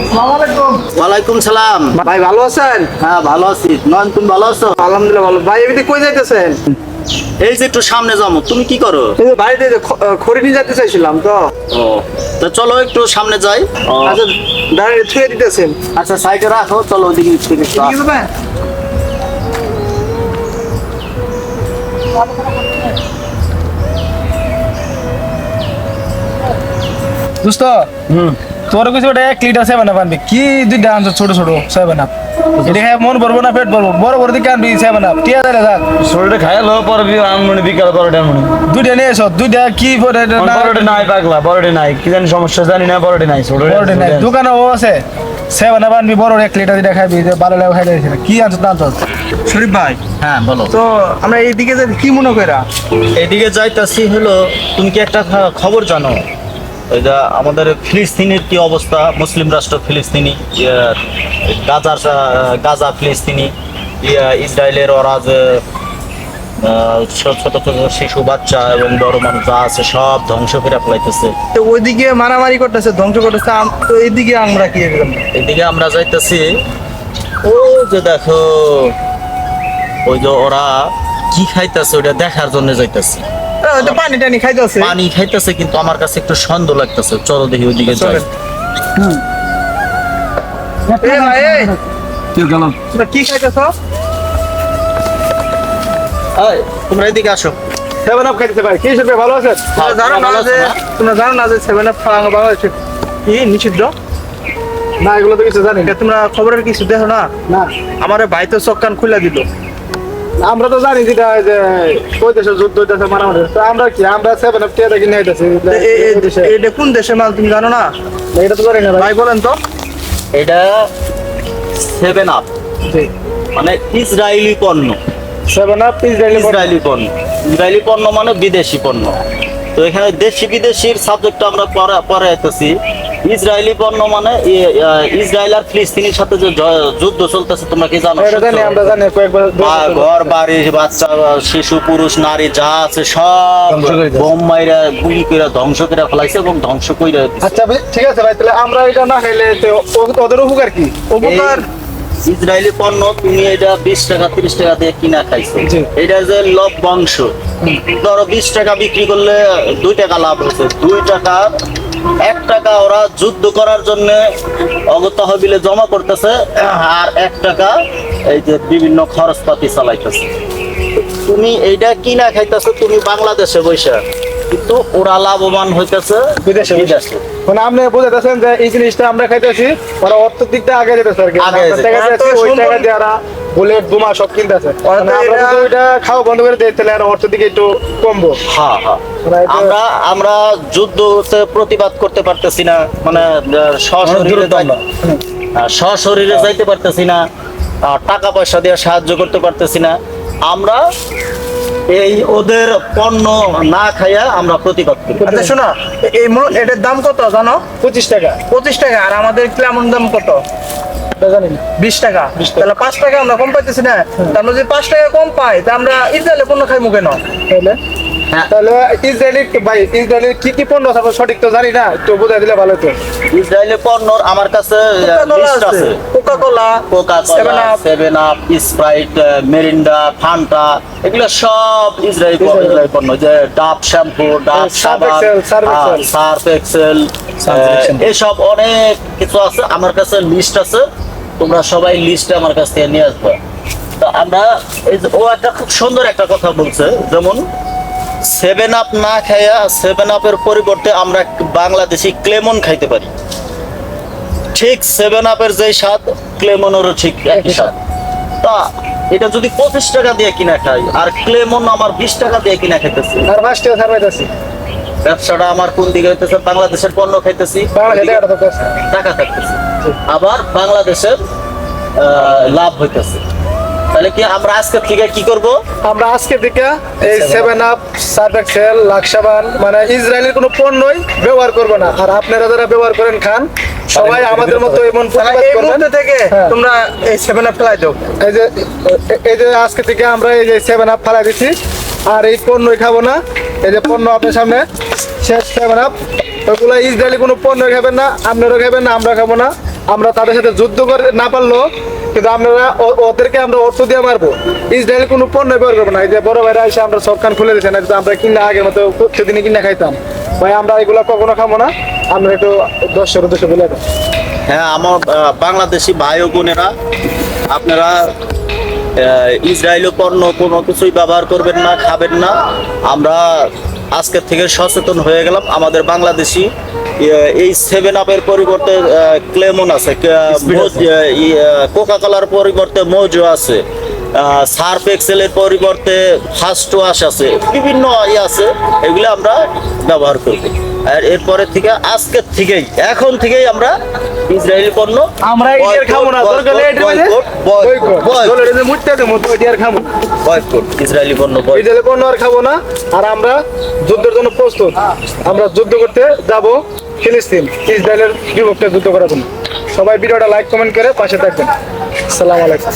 আসসালামু আলাইকুম। ওয়ালাইকুম সালাম। ভাই ভালো আছেন? হ্যাঁ ভালো আছি। নয়ন তুমি ভালো আছো? আলহামদুলিল্লাহ ভালো। ভাই এমনি কই যাইতেছেন? এই যে একটু সামনে যাবো। তুমি কি করো? এই যে বাড়িতে যে খড়ি নিয়ে যেতে চাইছিলাম তো। ও তো চলো একটু সামনে যাই। আচ্ছা দাঁড়িয়ে ছুঁয়ে দিতেছেন। আচ্ছা সাইডে রাখো, চলো ওইদিকে একটু ঠিক আছে ভাই। দোস্ত তোর কিছু ওটা 1 লিটার 7 আপ আনবি কি দুইটা আনছো ছোট ছোট 7 আপ এটা খায় মন ভরবো না পেট ভরবো বড় বড় দিকে আনবি 7 আপ টিয়া দেয় যাক শরীরে খায় লো পরবি আনমনি বিকাল পরোটা আনমনি দুইটা নিয়ে এসো দুইটা কি পরে পরোটা নাই পাগলা পরোটা নাই কি জানি সমস্যা জানি না পরোটা নাই বড় নাই দোকানে ও আছে 7 আপ আনবি বড় 1 লিটার দিটা খাবি যে ভালো লাগে খাইলে কি আনছো না আনছো শরীফ ভাই হ্যাঁ বলো। তো আমরা এইদিকে যাই কি মনে কইরা? এদিকে যাইতাছি হলো, তুমি কি একটা খবর জানো? ওই যে আমাদের ফিলিস্তিনের কি অবস্থা, মুসলিম রাষ্ট্র ফিলিস্তিনি, গাজা ফিলিস্তিনি, ইসরায়েলের ওরা যে ছোট ছোট শিশু বাচ্চা এবং বড় মানুষ যা আছে সব ধ্বংস করে ফেলাইতেছে। তো ওইদিকে মারামারি করতেছে, ধ্বংস করতেছে, তো এইদিকে আমরা কি এরকম? এদিকে আমরা যাইতেছি, ও যে দেখো ওই যে ওরা কি খাইতেছে ওটা দেখার জন্য যাইতেছি। ওইটা পানি টানি খাইতেছে। পানি খাইতেছে কিন্তু আমার কাছে একটু সন্দেহ লাগতেছে। চলো দেখি ওইদিকে যাই। এই ভাই এই কি গেলাম তোমরা কি খাইতেছো? এই, তোমরা এদিকে আসো। 7 আপ খাইতেছে ভাই। কি শরীফ ভাই ভালো আছেন? হ্যাঁ, জানো না ভালো যে আছি, না? তোমরা জানো না যে 7 আপ খাওয়া বাংলাদেশে কি নিষিদ্ধ? না এগুলো তো কিছু জানি এটা তোমরা খবরের কিছু দেখো না? না আমার ভাই তো চোখ কান খুলে দিল। আমরা তো জানি যেটা যে কই দেশে যুদ্ধ হইতাছে মারামারি তো আমরা কি আমরা 7 আপ টিয়া দেখি নিয়ে আইতাছি এটা কোন দেশের মাল তুমি জানো না? এটা তো জানি না ভাই ভাই বলেন তো। এটা 7 আপ মানে ইসরায়েলি পণ্য। 7 আপ ইসরায়েলি ইসরায়েলি পণ্য, ইসরায়েলি পণ্য মানে বিদেশি পণ্য। তো এখানে দেশি বিদেশির সাবজেক্ট আমরা পরে আইতেছি। ইসরায়েলি পণ্য মানে ইসরায়েল আর ফিলিস্তিনের সাথে যে যুদ্ধ চলতেছে, তোমরা কি জানো? এটা জানি আমরা জানি কয়েকবার ঘর বাড়ি বাচ্চা শিশু পুরুষ নারী যা আছে সব ধ্বংস করে দিয়েছে। বোম মাইরা গুলি করে ধ্বংস করে ফেলাইছে এবং ধ্বংস করে দিছে। আচ্ছা ঠিক আছে ভাই তাহলে আমরা এটা না খাইলে তো ওদের উপকার কি? উপকার ইসরায়েলি পণ্য তুমি এটা 20 টাকা 30 টাকা দিয়ে কিনা খাইছো, জি। এটা যে লভ্যাংশ। ধরো 20 টাকা বিক্রি করলে 2 টাকা লাভ হচ্ছে, 2 টাকা 1 টাকা ওরা যুদ্ধ করার জন্য অগত তহবিলে জমা করতেছে, আর 1 টাকা এই যে বিভিন্ন খরচপাতি চালাইতেছে। তুমি এইটা কিনা খাইতেছো তুমি বাংলাদেশে বৈশা, কিন্তু ওরা লাভবান হইতেছে বিদেশে বিদেশে। মানে আপনি বুঝাইতেছেন যে এই জিনিসটা আমরা খাইতেছি ওরা অর্থের দিকটা আগে যেতেছে আর কি আগে আমরা যেতেছে। টাকা ওরা তো দিয়েছি, ওই সুন্দর- টাকা দিয়ে ওরা বুলেট বোমা সব কিনতেছে ওরা তো মানে আমরা এটা- যদি ওইটা খাওয়া বন্ধ করে দিই তাহলে আর অর্থের দিকে একটু কমবো। হ্যাঁ হ্যাঁ ওরা এটা- আমরা আমরা যুদ্ধতে প্রতিবাদ করতে পারতেছি না, মানে সশরীরে সশরীরে যাইতে পারতেছি না, টাকা পয়সা দিয়ে সাহায্য করতে পারতেছি না। আমরা এই ওদের পণ্য না খাইয়া আমরা প্রতিবাদ করি। আচ্ছা শোনো, এটার দাম কত জানো? 25 টাকা 25 টাকা। আর আমাদের কেমন দাম কত? এটা জানি না 20 টাকা। তাহলে 5 টাকা আমরা কম পাইতেছি না? তাহলে যদি 5 টাকা কম পাই তা আমরা ইসরায়েলে পণ্য খাইমু কেন? তাহলে হ্যাঁ। তাহলে ইসরায়েলি ভাই ইসরায়েলি কি কি পণ্য আছে আমরা সঠিক তো জানি না একটু বুঝাই দিলে ভালো হতো। ইসরায়েলের পণ্যর আমার কাছে কোকা-কোলা লিস্ট আছে। আছে, Coca-Cola, Coca-Cola, 7 up. 7 up, Sprite, Mirinda, Fanta, এগুলো সব ইসরায়েলি পণ্য। যে ডাব শ্যাম্পু, ডাব সার্ফ সাবান, Excel, Surf Excel. Surf Excel, এসব অনেক কিছু আছে। আমার কাছে লিস্ট আছে, তোমরা সবাই লিস্টে আমার কাছ থেকে নিয়ে আসবে। তো আমরা ও একটা খুব সুন্দর একটা কথা বলছে, যেমন 7 আপ না খাইয়া 7 আপের পরিবর্তে আমরা বাংলাদেশি ক্লেমন খাইতে পারি। ঠিক 7 আপের যে স্বাদ ক্লেমনেরও ঠিক একই স্বাদ। তা এটা যদি 25 টাকা দিয়ে কিনা খাই আর ক্লেমন আমার 20 টাকা দিয়ে কিনা খাইতেছি, আর 5 টাকা ছাড় পাইতাছি ব্যবসাটা আমার কোন দিকে হইতেছে? বাংলাদেশের পণ্য খাইতেছি, বাংলাদেশে টাকা তো আছে টাকা থাকতেছে, আবার বাংলাদেশের লাভ হইতেছে। তাহলে কি আমরা আজকে থেকে কি করব? আমরা আজকে থেকে এই 7 আপ সার্ফ এক্সেল লাক্সাবান মানে ইসরায়েলের কোনো পণ্যই ব্যবহার করব না। আর আপনারা যারা ব্যবহার করেন খান সবাই আমাদের মতো এমন তাহলে প্রতিবাদ এই করবেন। মুহূর্ত থেকে হ্যাঁ। তোমরা এই 7 আপ ফেলাই দাও। এই যে আজকে থেকে আমরা এই যে 7 আপ ফেলাই দিচ্ছি আর এই পণ্যই খাবো না। এই যে পণ্য আপনার সামনে শেষ 7 আপ, ওগুলো ইসরায়েলি কোনো পণ্য খাবেন না, আপনারাও খাবেন না, আমরা খাবো না। আমরা তাদের সাথে যুদ্ধ করে না পারলো, কিন্তু আমরা ওদেরকে আমরা অর্থ দিয়ে মারবো। ইসরায়েল কোনো পণ্য ব্যবহার করবো না। এই যে বড় ভাইরা এসে আমরা সবখান খুলে দিচ্ছেন, আমরা কিনা আগের মতো প্রতিদিনই কিনা খাইতাম। ভাই আমরা এগুলো কখনো খাবো না। আমরা একটু 10 উদ্দেশ্যে বলে দেন। হ্যাঁ, আমার বাংলাদেশি ভাই ও বোনেরা, আপনারা ইসরায়েলি পণ্য কোনো কিছুই ব্যবহার করবেন না, খাবেন না। আমরা আজকের থেকে সচেতন হয়ে গেলাম। আমাদের বাংলাদেশি এই 7 আপের পরিবর্তে ক্লেমন আছে, কোকা কোলার পরিবর্তে মোজো আছে, সার্ফ এক্সেলের পরিবর্তে ফার্স্ট ওয়াশ আছে, বিভিন্ন আছে। এগুলো আমরা ব্যবহার করব। আর এরপরে থেকে আজকের থেকেই, এখন থেকেই আমরা ইসরায়েলি পণ্য আমরা এটার খাবো না, দরকার হলে এটার মধ্যে বয়কট। এটা মুটতে দেবো তো এটার খাবো না। বয়কট, ইসরায়েলি পণ্য বয়কট। ইসরায়েলের পণ্য আর খাবো না। আর আমরা যুদ্ধের জন্য প্রস্তুত। আমরা যুদ্ধ করতে যাব ফিলিস্তিন, ইসরায়েলের বিপক্ষে যুদ্ধ করার জন্য। সবাই ভিডিওটা লাইক কমেন্ট করে পাশে থাকবেন। আসসালামু আলাইকুম।